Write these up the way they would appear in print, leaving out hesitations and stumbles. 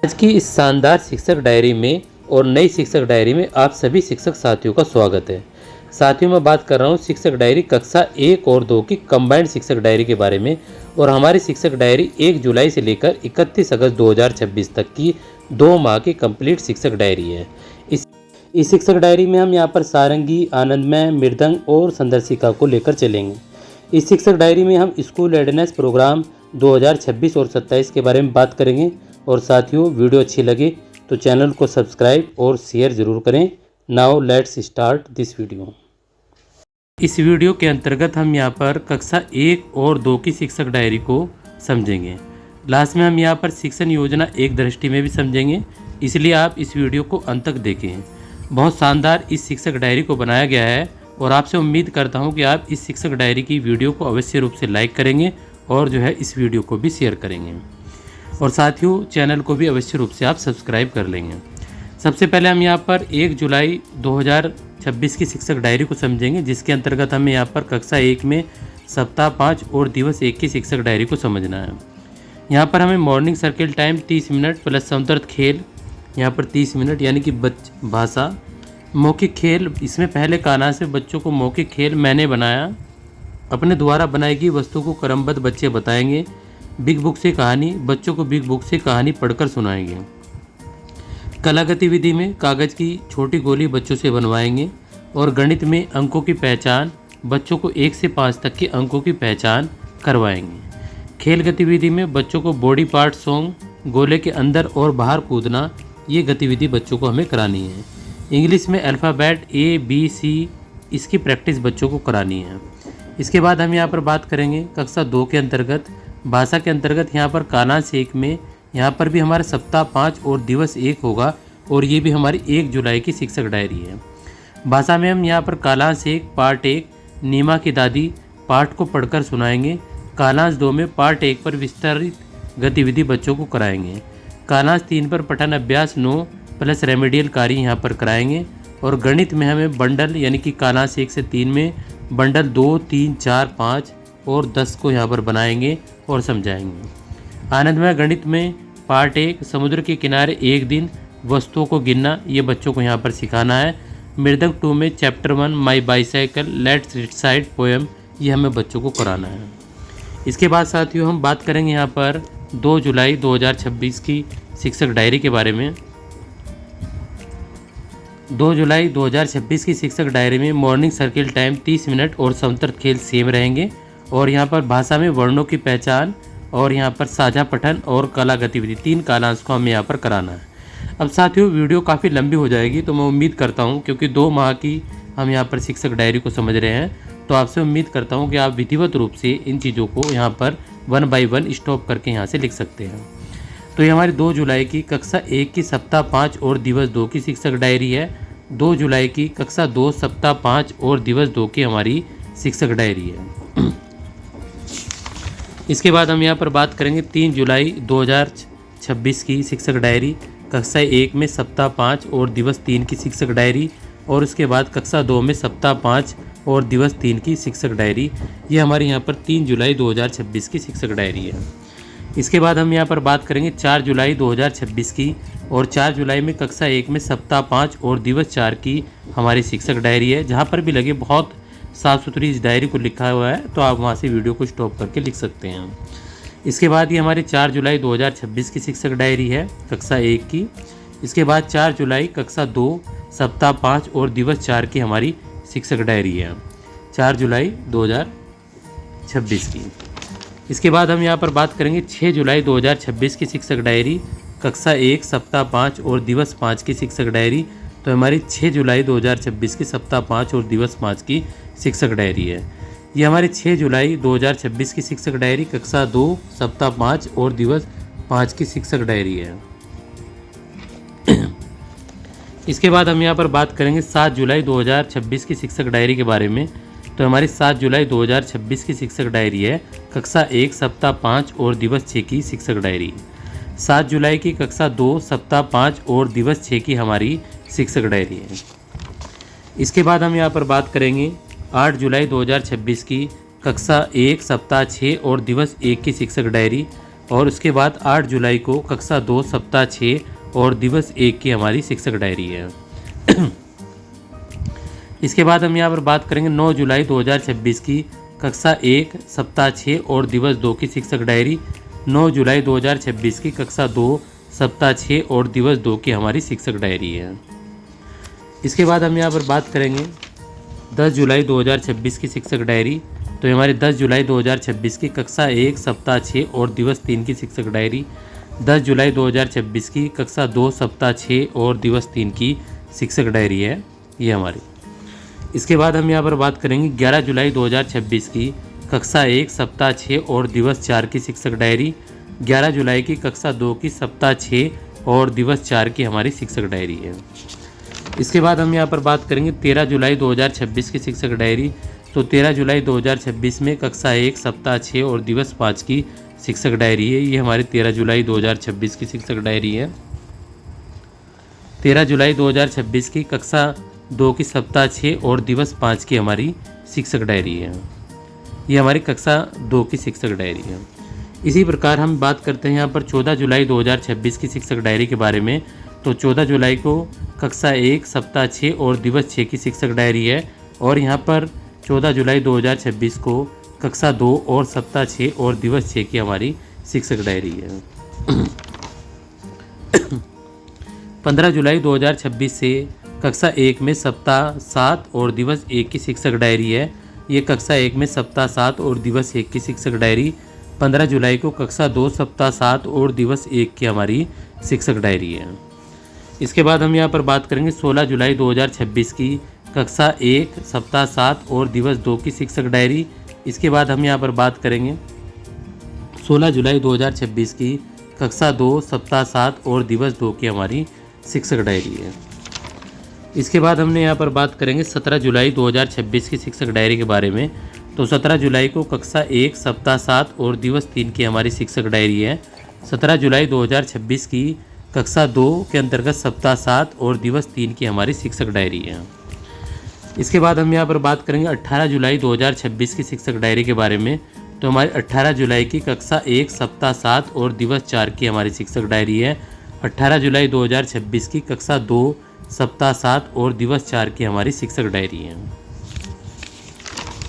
आज की इस शानदार शिक्षक डायरी में और नई शिक्षक डायरी में आप सभी शिक्षक साथियों का स्वागत है। साथियों, मैं बात कर रहा हूँ शिक्षक डायरी कक्षा 1 और 2 की कंबाइंड शिक्षक डायरी के बारे में। और हमारी शिक्षक डायरी 1 जुलाई से लेकर 31 अगस्त 2026 तक की 2 माह की कंप्लीट शिक्षक डायरी है। इस शिक्षक डायरी में हम यहाँ पर सारंगी, आनंदमय, मृदंग और संदर्शिका को लेकर चलेंगे। इस शिक्षक डायरी में हम स्कूल रेडीनेस प्रोग्राम 2026 और 27 के बारे में बात करेंगे। और साथियों, वीडियो अच्छी लगे तो चैनल को सब्सक्राइब और शेयर ज़रूर करें। Now let's start this video. इस वीडियो के अंतर्गत हम यहाँ पर कक्षा 1 और 2 की शिक्षक डायरी को समझेंगे। लास्ट में हम यहाँ पर शिक्षण योजना एक दृष्टि में भी समझेंगे, इसलिए आप इस वीडियो को अंत तक देखें। बहुत शानदार इस शिक्षक डायरी को बनाया गया है और आपसे उम्मीद करता हूँ कि आप इस शिक्षक डायरी की वीडियो को अवश्य रूप से लाइक करेंगे और जो है इस वीडियो को भी शेयर करेंगे। और साथियों, चैनल को भी अवश्य रूप से आप सब्सक्राइब कर लेंगे। सबसे पहले हम यहाँ पर 1 जुलाई 2026 की शिक्षक डायरी को समझेंगे, जिसके अंतर्गत हमें यहाँ पर कक्षा 1 में सप्ताह 5 और दिवस 1 की शिक्षक डायरी को समझना है। यहाँ पर हमें morning circle time 30 minute plus समतर्थ खेल यहाँ पर 30 मिनट, यानी कि भाषा, मौखिक खेल। इसमें पहले काना से बच्चों को मौखिक खेल मैंने बनाया, अपने द्वारा बनाई गई वस्तु को क्रमबद्ध बच्चे बताएंगे। बिग बुक से कहानी, बच्चों को बिग बुक से कहानी पढ़कर सुनाएंगे। कला गतिविधि में कागज़ की छोटी गोली बच्चों से बनवाएंगे। और गणित में अंकों की पहचान, बच्चों को 1 से 5 तक के अंकों की पहचान करवाएंगे। खेल गतिविधि में बच्चों को बॉडी पार्ट सॉन्ग, गोले के अंदर और बाहर कूदना, ये गतिविधि बच्चों को हमें करानी है। इंग्लिश में अल्फ़ाबेट ABC, इसकी प्रैक्टिस बच्चों को करानी है। इसके बाद हम यहाँ पर बात करेंगे कक्षा 2 के अंतर्गत भाषा के अंतर्गत यहाँ पर कानास 1 में यहाँ पर भी हमारा सप्ताह 5 और दिवस 1 होगा और ये भी हमारी 1 जुलाई की शिक्षक डायरी है। भाषा में हम यहाँ पर कालांश 1 पार्ट 1 नीमा की दादी पाठ को पढ़कर सुनाएंगे। कालांश 2 में पार्ट 1 पर विस्तारित गतिविधि बच्चों को कराएंगे। कालांश 3 पर पठन अभ्यास 9 प्लस रेमेडियल कार्य यहाँ पर कराएंगे। और गणित में हमें बंडल यानी कि कालांश 1 से 3 में बंडल 2, 3, 4, 5 और 10 को यहाँ पर बनाएंगे और समझाएंगे। आनंदमय गणित में पार्ट 1 समुद्र के किनारे एक दिन वस्तुओं को गिनना, ये बच्चों को यहाँ पर सिखाना है। मृदंग 2 में chapter 1 my bicycle let's recite poem, ये हमें बच्चों को कराना है। इसके बाद साथियों हम बात करेंगे यहाँ पर 2 जुलाई 2026 की शिक्षक डायरी के बारे में। 2 जुलाई 2026 की शिक्षक डायरी में मॉर्निंग सर्किल टाइम 30 मिनट और समतर्थ खेल सेम रहेंगे। और यहाँ पर भाषा में वर्णों की पहचान और यहाँ पर साझा पठन और कला गतिविधि 3 कालांश को हमें यहाँ पर कराना है। अब साथियों, वीडियो काफ़ी लंबी हो जाएगी, तो मैं उम्मीद करता हूँ क्योंकि 2 माह की हम यहाँ पर शिक्षक डायरी को समझ रहे हैं, तो आपसे उम्मीद करता हूँ कि आप विधिवत रूप से इन चीज़ों को यहाँ पर 1 बाय 1 स्टॉप करके यहाँ से लिख सकते हैं। तो ये हमारी 2 जुलाई की कक्षा 1 की सप्ताह 5 और दिवस 2 की शिक्षक डायरी है। 2 जुलाई की कक्षा 2 सप्ताह 5 और दिवस 2 की हमारी शिक्षक डायरी है। इसके बाद हम यहाँ पर बात करेंगे 3 जुलाई 2026 की शिक्षक डायरी, कक्षा 1 में सप्ताह 5 और दिवस 3 की शिक्षक डायरी। और उसके बाद कक्षा 2 में सप्ताह 5 और दिवस 3 की शिक्षक डायरी। ये हमारे यहाँ पर 3 जुलाई 2026 की शिक्षक डायरी है। इसके बाद हम यहाँ पर बात करेंगे 4 जुलाई 2026 की। और 4 जुलाई में कक्षा 1 में सप्ताह 5 और दिवस 4 की हमारी शिक्षक डायरी है। जहाँ पर भी लगे बहुत साफ़ सुथरी इस डायरी को लिखा हुआ है, तो आप वहाँ से वीडियो को स्टॉप करके लिख सकते हैं। इसके बाद ये हमारी 4 जुलाई 2026 की शिक्षक डायरी है कक्षा 1 की। इसके बाद 4 जुलाई कक्षा 2 सप्ताह 5 और दिवस 4 की हमारी शिक्षक डायरी है, 4 जुलाई 2026 की। इसके बाद हम यहाँ पर बात करेंगे 6 जुलाई 2026 की शिक्षक डायरी, कक्षा 1 सप्ताह 5 और दिवस 5 की शिक्षक डायरी। तो हमारी 6 जुलाई 2026 की सप्ताह 5 और दिवस 5 की शिक्षक डायरी है। ये हमारी 6 जुलाई 2026 की शिक्षक डायरी कक्षा 2 सप्ताह 5 और दिवस 5 की शिक्षक डायरी है। इसके बाद हम यहाँ पर बात करेंगे 7 जुलाई 2026 की शिक्षक डायरी के बारे में। तो हमारी 7 जुलाई 2026 की शिक्षक डायरी है कक्षा 1 सप्ताह 5 और दिवस 6 की शिक्षक डायरी। 7 जुलाई की कक्षा 2 सप्ताह 5 और दिवस 6 की हमारी शिक्षक डायरी है। इसके बाद हम यहाँ पर बात करेंगे 8 जुलाई 2026 की कक्षा 1 सप्ताह 6 और दिवस 1 की शिक्षक डायरी। और उसके बाद 8 जुलाई को कक्षा 2 सप्ताह 6 और दिवस 1 की हमारी शिक्षक डायरी है। इसके बाद हम यहाँ पर बात करेंगे 9 जुलाई 2026 की कक्षा 1 सप्ताह 6 और दिवस 2 की शिक्षक डायरी। 9 जुलाई 2026 की कक्षा 2 सप्ताह 6 और दिवस 2 की हमारी शिक्षक डायरी है। इसके बाद हम यहाँ पर बात करेंगे 10 जुलाई 2026 की शिक्षक डायरी। तो ये हमारी 10 जुलाई 2026 की कक्षा 1 सप्ताह 6 और दिवस 3 की शिक्षक डायरी। 10 जुलाई 2026 की कक्षा 2 सप्ताह 6 और दिवस 3 की शिक्षक डायरी है ये हमारी। इसके बाद हम यहाँ पर बात करेंगे 11 जुलाई 2026 की कक्षा 1 सप्ताह 6 और दिवस 4 की शिक्षक डायरी। 11 जुलाई की कक्षा 2 की सप्ताह 6 और दिवस 4 की हमारी शिक्षक डायरी है। इसके बाद हम यहाँ पर बात करेंगे 13 जुलाई 2026 की शिक्षक डायरी। तो 13 जुलाई 2026 में कक्षा 1 सप्ताह 6 और दिवस 5 की शिक्षक डायरी है। ये हमारी 13 जुलाई 2026 की शिक्षक डायरी है। 13 जुलाई 2026 की कक्षा 2 की सप्ताह 6 और दिवस 5 की हमारी शिक्षक डायरी है। ये हमारी कक्षा 2 की शिक्षक डायरी है। इसी प्रकार हम बात करते हैं यहाँ पर 14 जुलाई 2026 की शिक्षक डायरी के बारे में। तो 14 जुलाई को कक्षा 1 सप्ताह 6 और दिवस 6 की शिक्षक डायरी है। और यहाँ पर 14 जुलाई 2026 को कक्षा 2 और सप्ताह 6 और दिवस 6 की हमारी शिक्षक डायरी है। 15 जुलाई 2026 से कक्षा 1 में सप्ताह 7 और दिवस 1 की शिक्षक डायरी है। ये कक्षा 1 में सप्ताह 7 और दिवस 1 की शिक्षक डायरी। 15 जुलाई को कक्षा 2 सप्ताह 7 और दिवस 1 की हमारी शिक्षक डायरी है। इसके बाद हम यहाँ पर बात करेंगे 16 जुलाई 2026 की कक्षा 1 सप्ताह 7 और दिवस 2 की शिक्षक डायरी। इसके बाद हम यहाँ पर बात करेंगे 16 जुलाई 2026 की कक्षा 2 सप्ताह 7 और दिवस 2 की हमारी शिक्षक डायरी है। इसके बाद हमने यहाँ पर बात करेंगे 17 जुलाई 2026 की शिक्षक डायरी के बारे में। तो 17 जुलाई को कक्षा 1 सप्ताह 7 और दिवस 3 की हमारी शिक्षक डायरी है। 17 जुलाई 2026 की कक्षा 2 के अंतर्गत सप्ताह 7 और दिवस 3 की हमारी शिक्षक डायरी है। इसके बाद हम यहाँ पर बात करेंगे 18 जुलाई 2026 की शिक्षक डायरी के बारे में। तो हमारी 18 जुलाई की कक्षा 1 सप्ताह 7 और दिवस 4 की हमारी शिक्षक डायरी है। 18 जुलाई 2026 की कक्षा 2 सप्ताह 7 और दिवस 4 की हमारी शिक्षक डायरी है।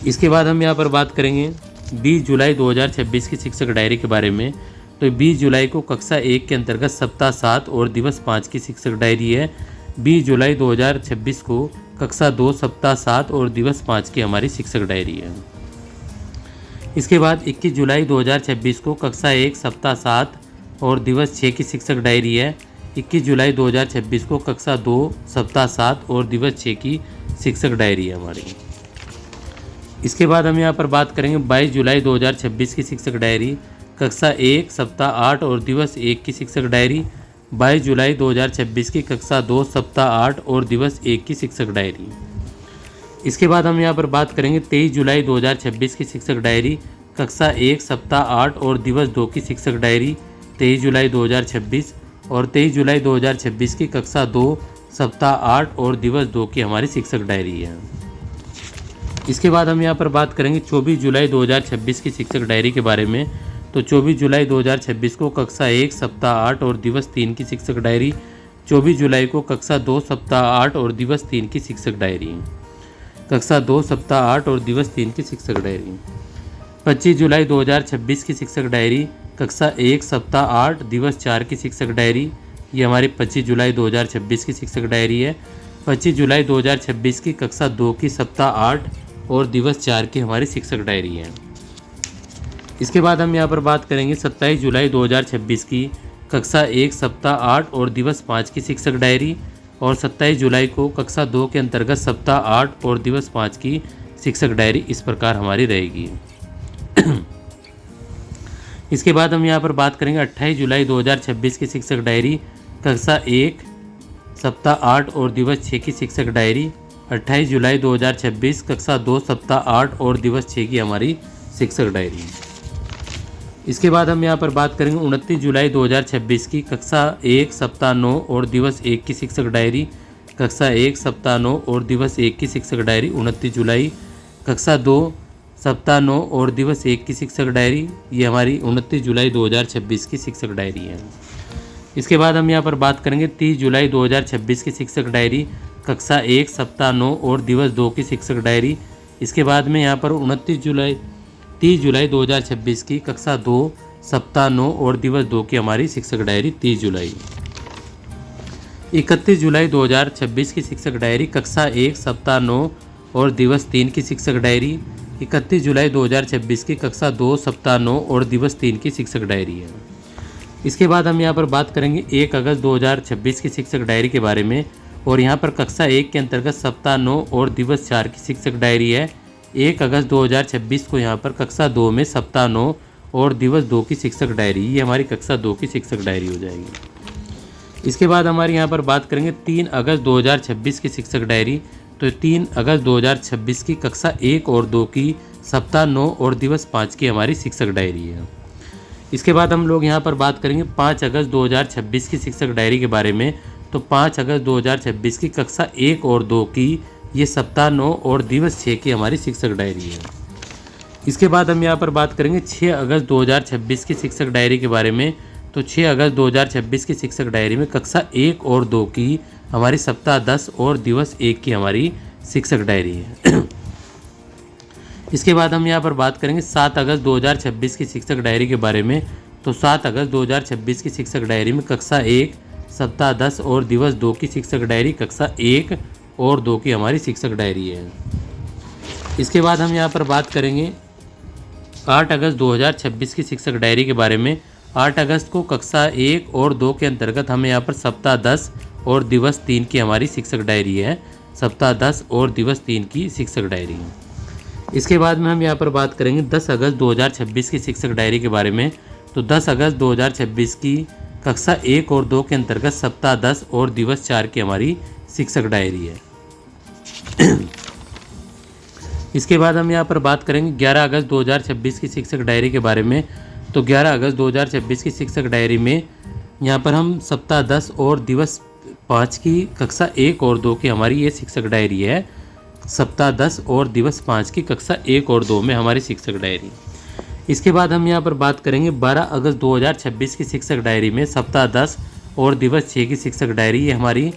इसके बाद हम यहाँ पर बात करेंगे 20 जुलाई 2026 की शिक्षक डायरी के बारे में। तो 20 जुलाई को कक्षा 1 के अंतर्गत सप्ताह 7 और दिवस 5 की शिक्षक डायरी है। 20 जुलाई 2026 को कक्षा 2 सप्ताह 7 और दिवस 5 की हमारी शिक्षक डायरी है। इसके बाद 21 जुलाई 2026 को कक्षा 1 सप्ताह 7 और दिवस 6 की शिक्षक डायरी है। 21 जुलाई 2026 को कक्षा 2 सप्ताह 7 और दिवस 6 की शिक्षक डायरी है हमारी। इसके बाद हम यहाँ पर बात करेंगे 22 जुलाई 2026 की शिक्षक डायरी। कक्षा 1 सप्ताह 8 और दिवस 1 की शिक्षक डायरी। 22 जुलाई 2026 की कक्षा 2 सप्ताह 8 और दिवस 1 की शिक्षक डायरी। इसके बाद हम यहाँ पर बात करेंगे 23 जुलाई 2026 की शिक्षक डायरी। कक्षा 1 सप्ताह 8 और दिवस 2 की शिक्षक डायरी 23 जुलाई 2026। और 23 जुलाई 2026 की कक्षा 2 सप्ताह 8 और दिवस 2 की हमारी शिक्षक डायरी है। इसके बाद हम यहाँ पर बात करेंगे 24 जुलाई 2026 की शिक्षक डायरी के बारे में। तो 24 जुलाई 2026 को कक्षा 1 सप्ताह 8 और दिवस 3 की शिक्षक डायरी। 24 जुलाई को कक्षा 2 सप्ताह 8 और दिवस 3 की शिक्षक डायरी। कक्षा 2 सप्ताह 8 और दिवस 3 की शिक्षक डायरी। 25 जुलाई 2026 की शिक्षक डायरी। कक्षा 1 सप्ताह 8 दिवस 4 की शिक्षक डायरी। ये हमारी 25 जुलाई 2026 की शिक्षक डायरी है। 25 जुलाई 2026 की कक्षा 2 की सप्ताह 8 और दिवस 4 की हमारी शिक्षक डायरी है। इसके बाद हम यहाँ पर बात करेंगे 27 जुलाई 2026 की कक्षा 1 सप्ताह 8 और दिवस 5 की शिक्षक डायरी। और 27 जुलाई को कक्षा 2 के अंतर्गत सप्ताह 8 और दिवस 5 की शिक्षक डायरी इस प्रकार हमारी रहेगी। इसके बाद हम यहाँ पर बात करेंगे 28 जुलाई 2026 की शिक्षक डायरी। कक्षा 1 सप्ताह 8 और दिवस 6 की शिक्षक डायरी। 28 जुलाई 2026 कक्षा 2 सप्ताह 8 और दिवस 6 की हमारी शिक्षक डायरी। इसके बाद हम यहाँ पर बात करेंगे 29 जुलाई 2026 की कक्षा 1 सप्ताह 9 और दिवस 1 की शिक्षक डायरी। कक्षा 1 सप्ताह 9 और दिवस 1 की शिक्षक डायरी 29 जुलाई। कक्षा 2 सप्ताह 9 और दिवस 1 की शिक्षक डायरी, ये हमारी 29 जुलाई 2026 की शिक्षक डायरी है। इसके बाद हम यहाँ पर बात करेंगे 30 जुलाई 2026 की शिक्षक डायरी, कक्षा 1 सप्ताह 9 और दिवस 2 की शिक्षक डायरी। इसके बाद में यहाँ पर 30 जुलाई 2026 की कक्षा 2 सप्ताह 9 और दिवस 2 की हमारी शिक्षक डायरी 30 जुलाई। 31 जुलाई 2026 की शिक्षक डायरी, कक्षा 1 सप्ताह 9 और दिवस 3 की शिक्षक डायरी। 31 जुलाई 2026 की कक्षा 2 सप्ताह 9 और दिवस 3 की शिक्षक डायरी है। इसके बाद हम यहाँ पर बात करेंगे 1 अगस्त 2026 की शिक्षक डायरी के बारे में, और यहाँ पर कक्षा 1 के अंतर्गत सप्ताह 9 और दिवस 4 की शिक्षक डायरी है। 1 अगस्त 2026 को यहाँ पर कक्षा 2 में सप्ताह 9 और दिवस 2 की शिक्षक डायरी, ये हमारी कक्षा 2 की शिक्षक डायरी हो जाएगी। इसके बाद हमारे यहाँ पर बात करेंगे 3 अगस्त 2026 की शिक्षक डायरी। तो 3 अगस्त 2026 की कक्षा 1 और 2 की सप्ताह 9 और दिवस 5 की हमारी शिक्षक डायरी है। इसके बाद हम लोग यहाँ पर बात करेंगे 5 अगस्त 2026 की शिक्षक डायरी के बारे में। तो 5 अगस्त 2026 की कक्षा 1 और 2 की ये सप्ताह 9 और दिवस 6 की हमारी शिक्षक डायरी है। इसके बाद हम यहाँ पर बात करेंगे 6 अगस्त 2026 की शिक्षक डायरी के बारे में। तो 6 अगस्त 2026 की शिक्षक डायरी में कक्षा 1 और 2 की हमारी सप्ताह 10 और दिवस 1 की हमारी शिक्षक डायरी है। इसके बाद हम यहाँ पर बात करेंगे 7 अगस्त 2026 की शिक्षक डायरी के बारे में। तो 7 अगस्त 2026 की शिक्षक डायरी में कक्षा 1 सप्ताह 10 और दिवस 2 की शिक्षक डायरी, कक्षा 1 और 2 की हमारी शिक्षक डायरी है। इसके बाद हम यहाँ पर बात करेंगे 8 अगस्त 2026 की शिक्षक डायरी के बारे में। 8 अगस्त को कक्षा 1 और 2 के अंतर्गत हमें यहाँ पर सप्ताह 10 और दिवस 3 की हमारी शिक्षक डायरी है। सप्ताह 10 और दिवस 3 की शिक्षक डायरी है। इसके बाद में हम यहाँ पर बात करेंगे 10 अगस्त 2026 की शिक्षक डायरी के बारे में। तो 10 अगस्त 2026 की कक्षा 1 और 2 के अंतर्गत सप्ताह 10 और दिवस 4 की हमारी शिक्षक डायरी है। इसके बाद हम यहाँ पर बात करेंगे 11 अगस्त 2026 की शिक्षक डायरी के बारे में। तो 11 अगस्त 2026 की शिक्षक डायरी में यहाँ पर हम सप्ताह 10 और दिवस 5 की कक्षा 1 और 2 की हमारी ये शिक्षक डायरी है। सप्ताह 10 और दिवस 5 की कक्षा 1 और 2 में हमारी शिक्षक डायरी। इसके बाद हम यहाँ पर बात करेंगे 12 अगस्त 2026 की शिक्षक डायरी में सप्ताह 10 और दिवस 6 की शिक्षक डायरी, ये हमारी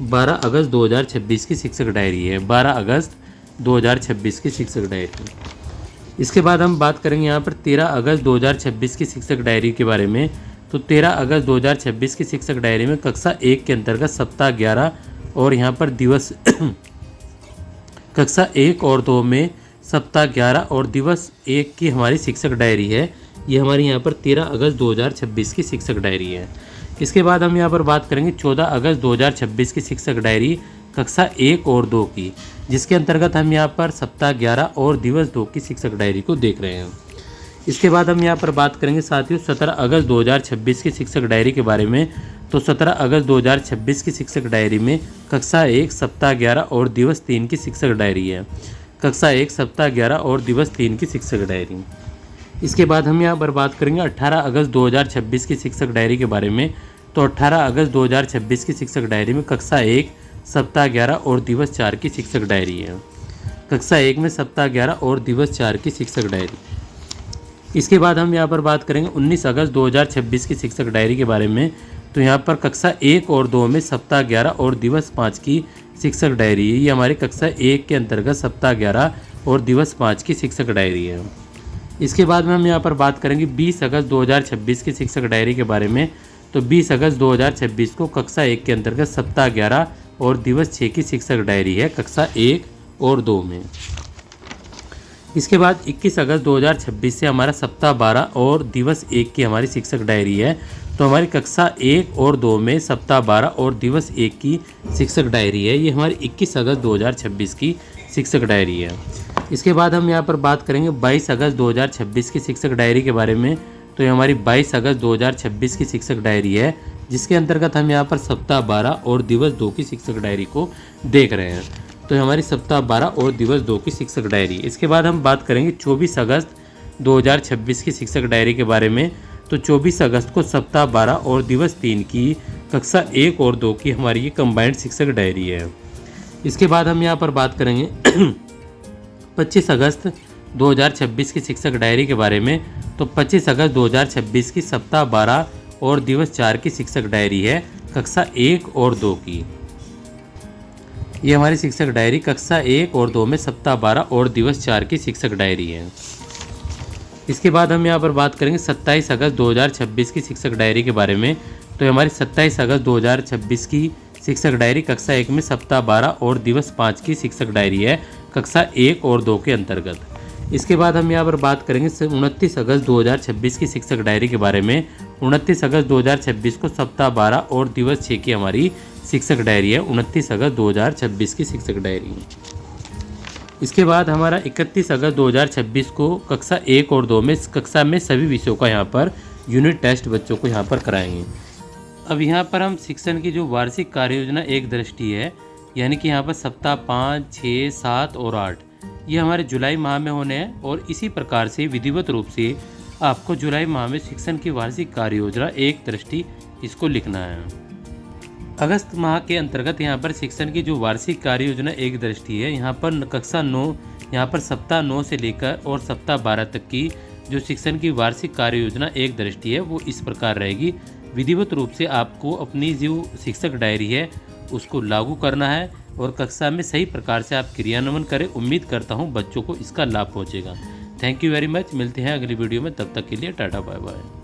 12 अगस्त 2026 की शिक्षक डायरी है। 12 अगस्त 2026 की शिक्षक डायरी। इसके बाद हम बात करेंगे यहाँ पर 13 अगस्त 2026 की शिक्षक डायरी के बारे में। तो 13 अगस्त 2026 की शिक्षक डायरी में कक्षा 1 के अंतर्गत सप्ताह 11 और यहाँ पर दिवस कक्षा 1 और 2 में सप्ताह 11 और दिवस 1 की हमारी शिक्षक डायरी है। ये हमारी यहाँ पर 13 अगस्त 2026 की शिक्षक डायरी है। इसके बाद हम यहाँ पर बात करेंगे 14 अगस्त 2026 की शिक्षक डायरी, कक्षा 1 और 2 की, जिसके अंतर्गत हम यहाँ पर सप्ताह 11 और दिवस 2 की शिक्षक डायरी को देख रहे हैं। इसके बाद हम यहाँ पर बात करेंगे साथियों 17 अगस्त 2026 की शिक्षक डायरी के बारे में। तो 17 अगस्त 2026 की शिक्षक डायरी में कक्षा 1 सप्ताह 11 और दिवस 3 की शिक्षक डायरी है। कक्षा 1 सप्ताह 11 और दिवस 3 की शिक्षक डायरी। इसके बाद हम यहाँ पर बात करेंगे 18 अगस्त 2026 की शिक्षक डायरी के बारे में। तो 18 अगस्त 2026 की शिक्षक डायरी में कक्षा 1 सप्ताह 11 और दिवस 4 की शिक्षक डायरी है। कक्षा 1 में सप्ताह 11 और दिवस 4 की शिक्षक डायरी। इसके बाद हम यहाँ पर बात करेंगे 19 अगस्त 2026 की शिक्षक डायरी के बारे में। तो यहाँ पर कक्षा 1 और 2 में सप्ताह 11 और दिवस 5 की शिक्षक डायरी, ये हमारी कक्षा 1 के अंतर्गत सप्ताह 11 और दिवस 5 की शिक्षक डायरी है। इसके बाद में हम यहाँ पर बात करेंगे 20 अगस्त 2026 की शिक्षक डायरी के बारे में। तो 20 अगस्त 2026 को कक्षा 1 के अंतर्गत सप्ताह 11 और दिवस 6 की शिक्षक डायरी है, कक्षा 1 और 2 में। इसके बाद 21 अगस्त 2026 से हमारा सप्ताह 12 और दिवस 1 की हमारी शिक्षक डायरी है। तो हमारी कक्षा 1 और 2 में सप्ताह 12 और दिवस 1 की शिक्षक डायरी है। ये हमारी 21 अगस्त 2026 की शिक्षक डायरी है। इसके बाद हम यहाँ पर बात करेंगे 22 अगस्त 2026 की शिक्षक डायरी के बारे में। तो ये हमारी 22 अगस्त 2026 की शिक्षक डायरी है, जिसके अंतर्गत हम यहाँ पर सप्ताह 12 और दिवस 2 की शिक्षक डायरी को देख रहे हैं। तो हमारी सप्ताह 12 और दिवस 2 की शिक्षक डायरी। इसके बाद हम बात करेंगे 24 अगस्त 2026 की शिक्षक डायरी के बारे में। तो 24 अगस्त को सप्ताह 12 और दिवस 3 की कक्षा 1 और 2 की हमारी ये कंबाइंड शिक्षक डायरी है। इसके बाद हम यहाँ पर बात करेंगे 25 अगस्त 2026 की शिक्षक डायरी के बारे में, तो 25 अगस्त 2026 की सप्ताह 12 और दिवस 4 की शिक्षक डायरी है कक्षा 1 और 2 की। ये हमारी शिक्षक डायरी कक्षा 1 और 2 में सप्ताह 12 और दिवस 4 की शिक्षक डायरी है। इसके बाद हम यहाँ पर बात करेंगे 27 अगस्त 2026 की शिक्षक डायरी के बारे में। तो हमारी 27 अगस्त 2026 की शिक्षक डायरी कक्षा 1 में सप्ताह 12 और दिवस 5 की शिक्षक डायरी है कक्षा 1 और 2 के अंतर्गत। इसके बाद हम यहाँ पर बात करेंगे 29 अगस्त 2026 की शिक्षक डायरी के बारे में। 29 अगस्त 2026 को सप्ताह 12 और दिवस 6 की हमारी शिक्षक डायरी है 29 अगस्त 2026 की शिक्षक डायरी। इसके बाद हमारा 31 अगस्त 2026 को कक्षा 1 और 2 में कक्षा में सभी विषयों का यहाँ पर यूनिट टेस्ट बच्चों को यहाँ पर कराएंगे। अब यहाँ पर हम शिक्षण की जो वार्षिक कार्य योजना एक दृष्टि है, यानी कि यहाँ पर सप्ताह 5, 6, 7 और 8 ये हमारे जुलाई माह में होने हैं। और इसी प्रकार से विधिवत रूप से आपको जुलाई माह में शिक्षण की वार्षिक कार्य योजना एक दृष्टि इसको लिखना है। अगस्त माह के अंतर्गत यहाँ पर शिक्षण की जो वार्षिक कार्य योजना एक दृष्टि है, यहाँ पर कक्षा 9 यहाँ पर सप्ताह 9 से लेकर और सप्ताह 12 तक की जो शिक्षण की वार्षिक कार्य योजना एक दृष्टि है वो इस प्रकार रहेगी। विधिवत रूप से आपको अपनी जो शिक्षक डायरी है उसको लागू करना है और कक्षा में सही प्रकार से आप क्रियान्वयन करें। उम्मीद करता हूँ बच्चों को इसका लाभ पहुँचेगा। Thank you very much. मिलते हैं अगली वीडियो में, तब तक के लिए टाटा बाय बाय।